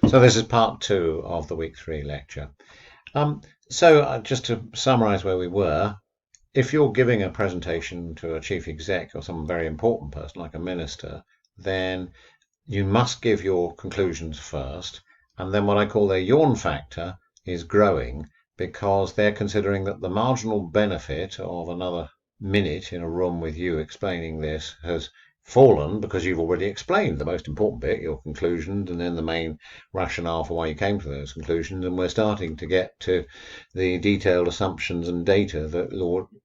So this is part two of the week three lecture. Just to summarize where we were, if you're giving a presentation to a chief exec or some very important person like a minister, then you must give your conclusions first. And then what I call their yawn factor is growing because they're considering that the marginal benefit of another minute in a room with you explaining this has fallen because you've already explained the most important bit, your conclusions, and then the main rationale for why you came to those conclusions. And we're starting to get to the detailed assumptions and data that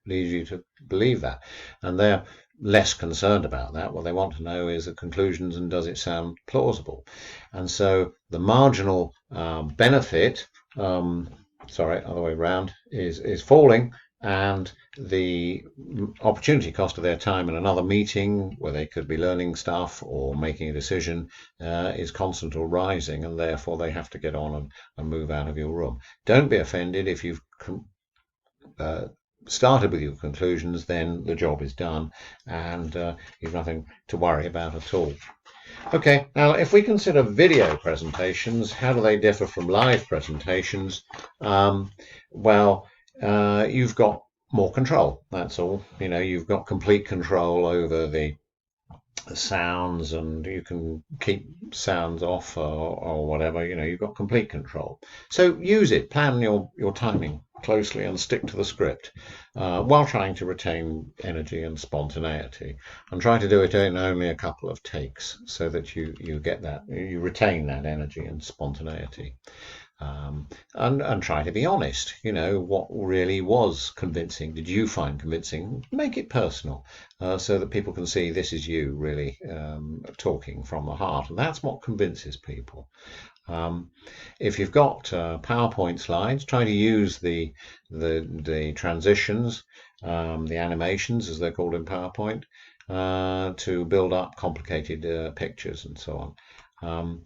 leads you to believe that. And they're less concerned about that. What they want to know is the conclusions and does it sound plausible. And so the marginal benefit, other way around, is falling, and the opportunity cost of their time in another meeting where they could be learning stuff or making a decision is constant or rising, and therefore they have to get on and move out of your room. Don't be offended if you've started with your conclusions, then the job is done and you've nothing to worry about at all. Okay, now if we consider video presentations, how do they differ from live presentations? You've got more control, that's all. You've got complete control over the sounds, and you can keep sounds off or whatever. You've got complete control. So use it, plan your timing closely and stick to the script while trying to retain energy and spontaneity, and try to do it in only a couple of takes so that you get that, you retain that energy and spontaneity. And try to be honest. What really was convincing? Did you find convincing? Make it personal so that people can see this is you really talking from the heart. And that's what convinces people. If you've got PowerPoint slides, try to use the transitions, the animations as they're called in PowerPoint, to build up complicated pictures and so on.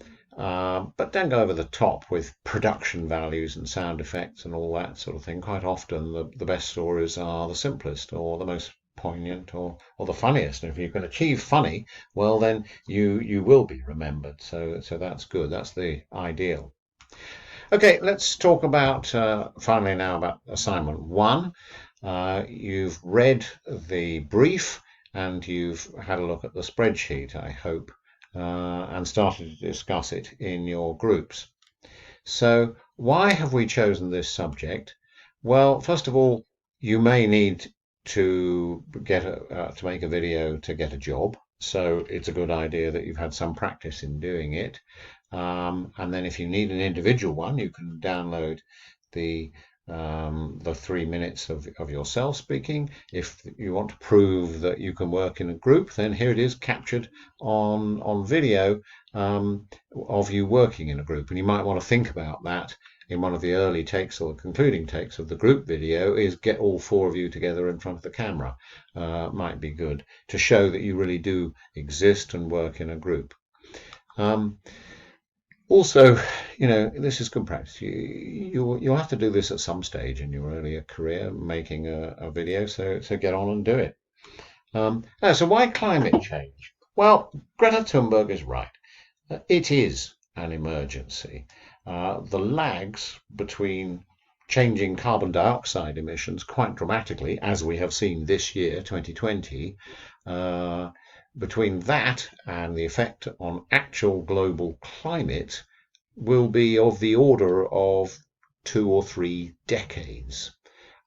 But don't go over the top with production values and sound effects and all that sort of thing. Quite often the best stories are the simplest or the most poignant or the funniest. And if you can achieve funny, well, then you will be remembered. So that's good. That's the ideal. Okay, let's talk about finally now about assignment one. You've read the brief and you've had a look at the spreadsheet, I hope. And started to discuss it in your groups. So why have we chosen this subject? Well, first of all, you may need to to make a video to get a job. So it's a good idea that you've had some practice in doing it. And then if you need an individual one, you can download the 3 minutes of yourself speaking. If you want to prove that you can work in a group, then here it is captured on video of you working in a group. And you might want to think about that in one of the early takes or the concluding takes of the group video, is get all 4 of you together in front of the camera. Might be good to show that you really do exist and work in a group. Also, this is good practice. You'll have to do this at some stage in your earlier career, making a video. So get on and do it. So why climate change? Well, Greta Thunberg is right. It is an emergency. The lags between changing carbon dioxide emissions quite dramatically, as we have seen this year, 2020, between that and the effect on actual global climate will be of the order of 2 or 3 decades.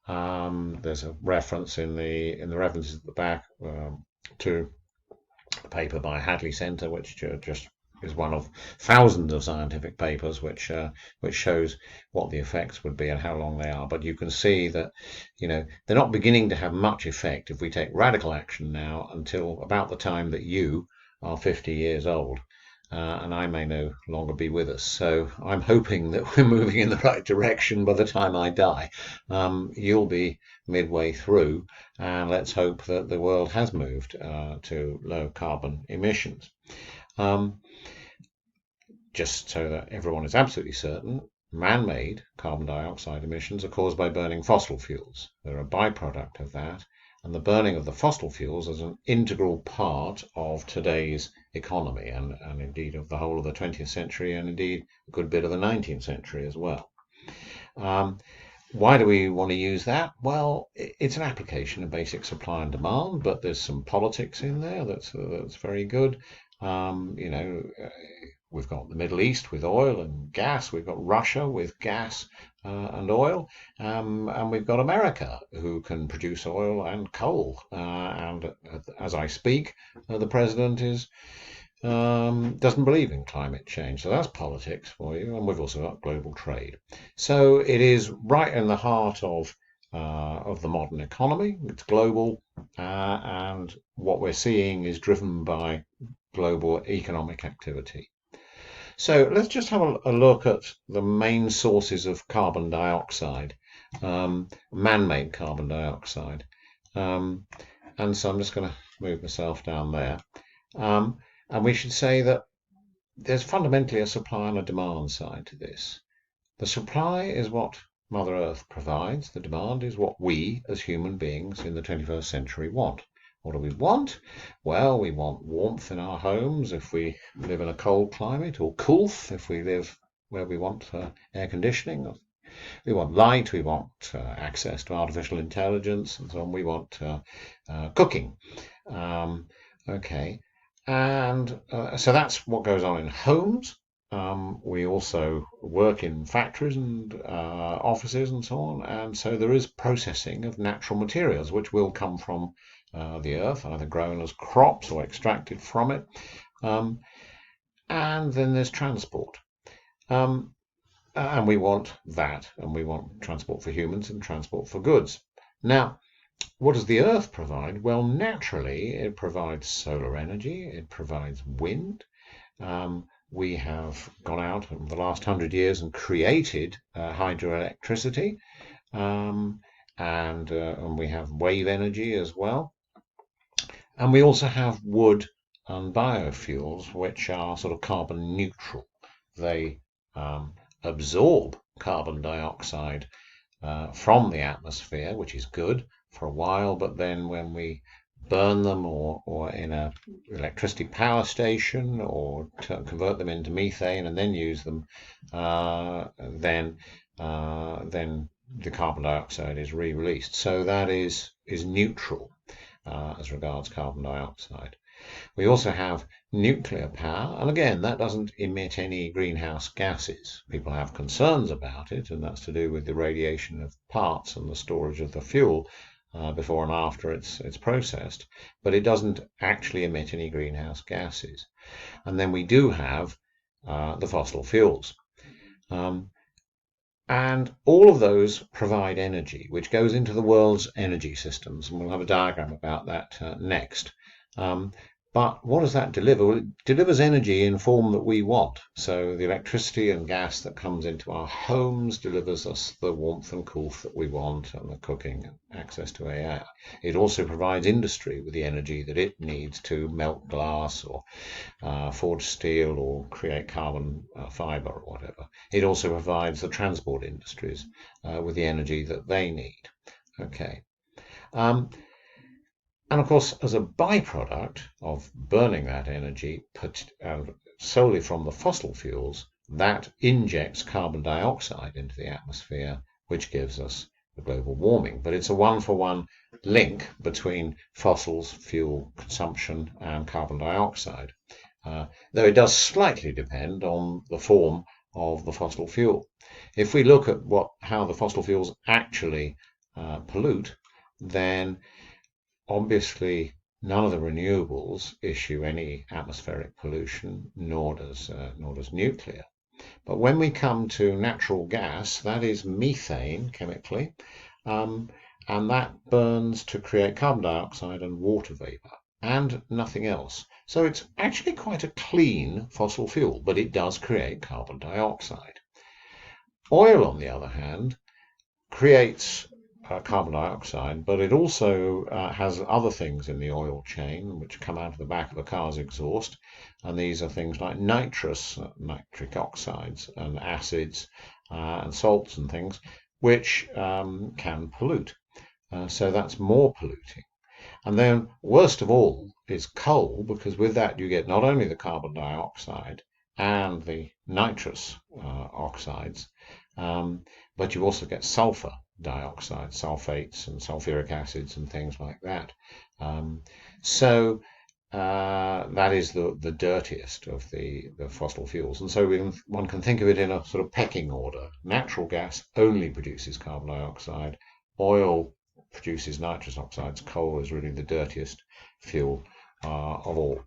There's a reference in the references at the back to a paper by Hadley Centre, which just is one of thousands of scientific papers which shows what the effects would be and how long they are. But you can see that they're not beginning to have much effect if we take radical action now until about the time that you are 50 years old, and I may no longer be with us. So I'm hoping that we're moving in the right direction by the time I die. You'll be midway through, and let's hope that the world has moved to low carbon emissions. Just so that everyone is absolutely certain, man-made carbon dioxide emissions are caused by burning fossil fuels. They're a byproduct of that, and the burning of the fossil fuels is an integral part of today's economy, and indeed of the whole of the 20th century, and indeed a good bit of the 19th century as well. Why do we want to use that? Well, it's an application of basic supply and demand, but there's some politics in there that's very good. We've got the Middle East with oil and gas. We've got Russia with gas and oil, and we've got America who can produce oil and coal. And as I speak, the president doesn't believe in climate change. So that's politics for you. And we've also got global trade. So it is right in the heart of the modern economy. It's global, and what we're seeing is driven by global economic activity. So let's just have a look at the main sources of carbon dioxide, man-made carbon dioxide. And so I'm just going to move myself down there. And we should say that there's fundamentally a supply and a demand side to this. The supply is what Mother Earth provides. The demand is what we as human beings in the 21st century want. What do we want? Well, we want warmth in our homes if we live in a cold climate, or coolth if we live where we want air conditioning. We want light, we want access to artificial intelligence, and so on. We want cooking. Okay. And so that's what goes on in homes. We also work in factories and offices and so on. And so there is processing of natural materials, which will come from the earth, either grown as crops or extracted from it. And then there's transport. And we want that, and we want transport for humans and transport for goods. Now, what does the earth provide? Well, naturally, it provides solar energy, it provides wind. We have gone out in the last 100 years and created hydroelectricity, and we have wave energy as well. And we also have wood and biofuels, which are sort of carbon neutral. They absorb carbon dioxide from the atmosphere, which is good for a while, but then when we burn them or in an electricity power station or convert them into methane and then use them, then the carbon dioxide is re-released. So that is neutral as regards carbon dioxide. We also have nuclear power, and again, that doesn't emit any greenhouse gases. People have concerns about it, and that's to do with the radiation of parts and the storage of the fuel before and after it's processed, but it doesn't actually emit any greenhouse gases. And then we do have the fossil fuels. And all of those provide energy, which goes into the world's energy systems, and we'll have a diagram about that next. But what does that deliver? Well, it delivers energy in form that we want. So the electricity and gas that comes into our homes delivers us the warmth and coolth that we want, and the cooking and access to AI. It also provides industry with the energy that it needs to melt glass or forge steel or create carbon fiber or whatever. It also provides the transport industries with the energy that they need. Okay. And of course, as a byproduct of burning that energy solely from the fossil fuels, that injects carbon dioxide into the atmosphere, which gives us the global warming. But it's a one-for-one link between fossils, fuel consumption, and carbon dioxide, though it does slightly depend on the form of the fossil fuel. If we look at how the fossil fuels actually pollute, then obviously none of the renewables issue any atmospheric pollution, nor does nuclear. But when we come to natural gas, that is methane chemically, and that burns to create carbon dioxide and water vapor, and nothing else. So it's actually quite a clean fossil fuel, but it does create carbon dioxide. Oil, on the other hand, creates carbon dioxide, but it also has other things in the oil chain which come out of the back of a car's exhaust, and these are things like nitric oxides and acids and salts and things which can pollute. So that's more polluting. And then, worst of all, is coal, because with that you get not only the carbon dioxide and the nitrous oxides, um, but you also get sulfur dioxide, sulfates and sulfuric acids and things like that. Um, so that is the dirtiest of the fossil fuels. And so one can think of it in a sort of pecking order. Natural gas only produces carbon dioxide. Oil produces nitrous oxides. Coal is really the dirtiest fuel of all.